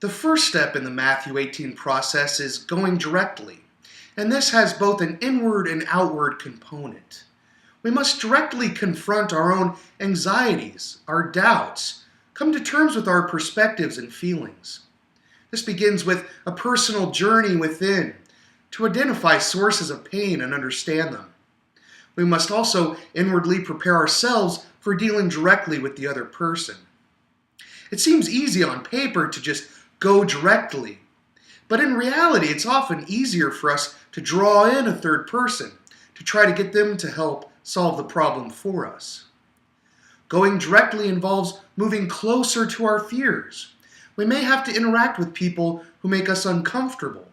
The first step in the Matthew 18 process is going directly, and this has both an inward and outward component. We must directly confront our own anxieties, our doubts, come to terms with our perspectives and feelings. This begins with a personal journey within to identify sources of pain and understand them. We must also inwardly prepare ourselves for dealing directly with the other person. It seems easy on paper to just go directly, but in reality it's often easier for us to draw in a third person to try to get them to help solve the problem for us. Going directly involves moving closer to our fears. We may have to interact with people who make us uncomfortable.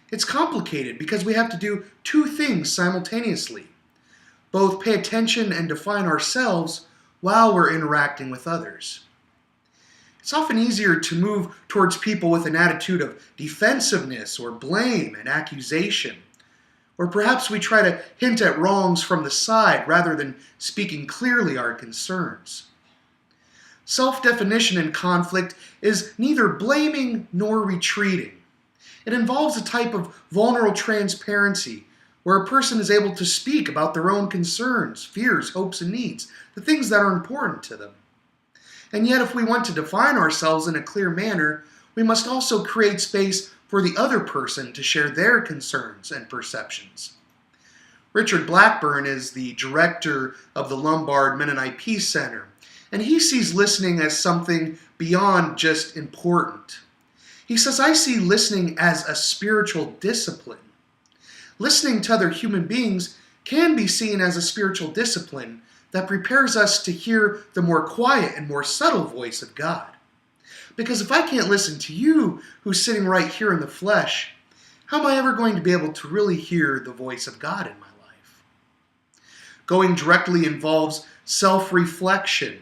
It's complicated because we have to do two things simultaneously: both pay attention and define ourselves while we're interacting with others. It's often easier to move towards people with an attitude of defensiveness or blame and accusation. Or perhaps we try to hint at wrongs from the side rather than speaking clearly our concerns. Self-definition in conflict is neither blaming nor retreating. It involves a type of vulnerable transparency where a person is able to speak about their own concerns, fears, hopes, and needs, the things that are important to them. And yet, if we want to define ourselves in a clear manner, we must also create space for the other person to share their concerns and perceptions. Richard Blackburn is the director of the Lombard Mennonite Peace Center, and he sees listening as something beyond just important. He says, "I see listening as a spiritual discipline." Listening to other human beings can be seen as a spiritual discipline that prepares us to hear the more quiet and more subtle voice of God. Because if I can't listen to you, who's sitting right here in the flesh, how am I ever going to be able to really hear the voice of God in my life? Going directly involves self-reflection.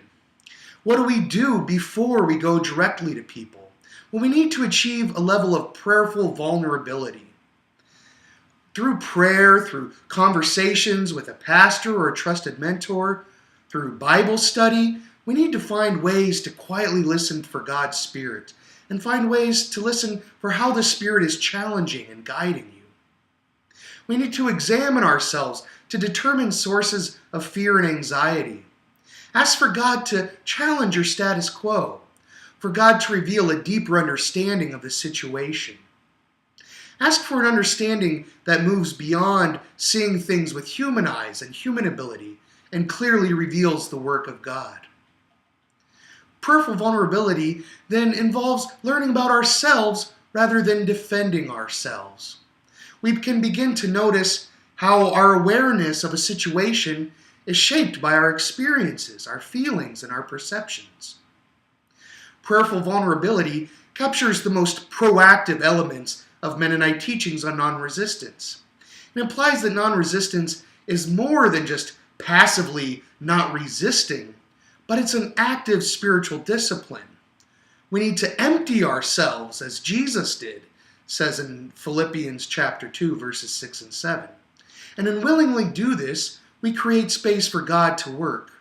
What do we do before we go directly to people? Well, we need to achieve a level of prayerful vulnerability. Through prayer, through conversations with a pastor or a trusted mentor, through Bible study, we need to find ways to quietly listen for God's Spirit and find ways to listen for how the Spirit is challenging and guiding you. We need to examine ourselves to determine sources of fear and anxiety. Ask for God to challenge your status quo, for God to reveal a deeper understanding of the situation. Ask for an understanding that moves beyond seeing things with human eyes and human ability and clearly reveals the work of God. Prayerful vulnerability then involves learning about ourselves rather than defending ourselves. We can begin to notice how our awareness of a situation is shaped by our experiences, our feelings, and our perceptions. Prayerful vulnerability captures the most proactive elements of Mennonite teachings on non-resistance. It implies that non-resistance is more than just passively not resisting, but it's an active spiritual discipline. We need to empty ourselves as Jesus did, says in Philippians chapter 2, verses 6 and 7. And in willingly do this, we create space for God to work.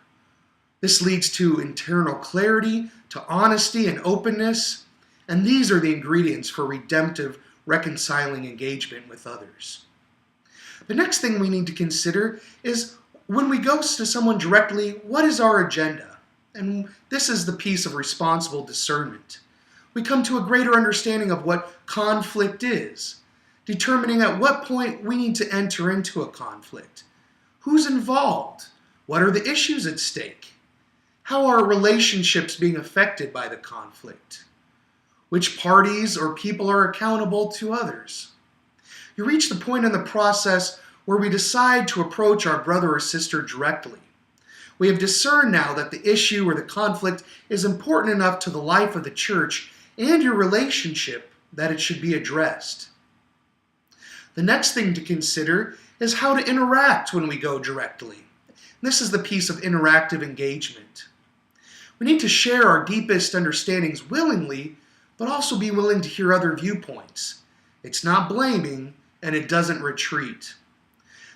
This leads to internal clarity, to honesty and openness, and these are the ingredients for redemptive, reconciling engagement with others. The next thing we need to consider is when we go to someone directly, what is our agenda? And this is the piece of responsible discernment. We come to a greater understanding of what conflict is, determining at what point we need to enter into a conflict. Who's involved? What are the issues at stake? How are relationships being affected by the conflict? Which parties or people are accountable to others? You reach the point in the process where we decide to approach our brother or sister directly. We have discerned now that the issue or the conflict is important enough to the life of the church and your relationship that it should be addressed. The next thing to consider is how to interact when we go directly. This is the piece of interactive engagement. We need to share our deepest understandings willingly, but also be willing to hear other viewpoints. It's not blaming, and it doesn't retreat.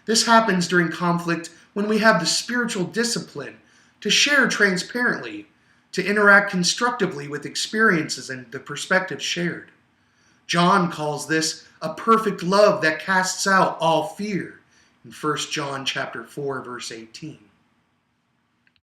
This happens during conflict when we have the spiritual discipline to share transparently, to interact constructively with experiences and the perspectives shared. John calls this a perfect love that casts out all fear in 1 John chapter 4, verse 18.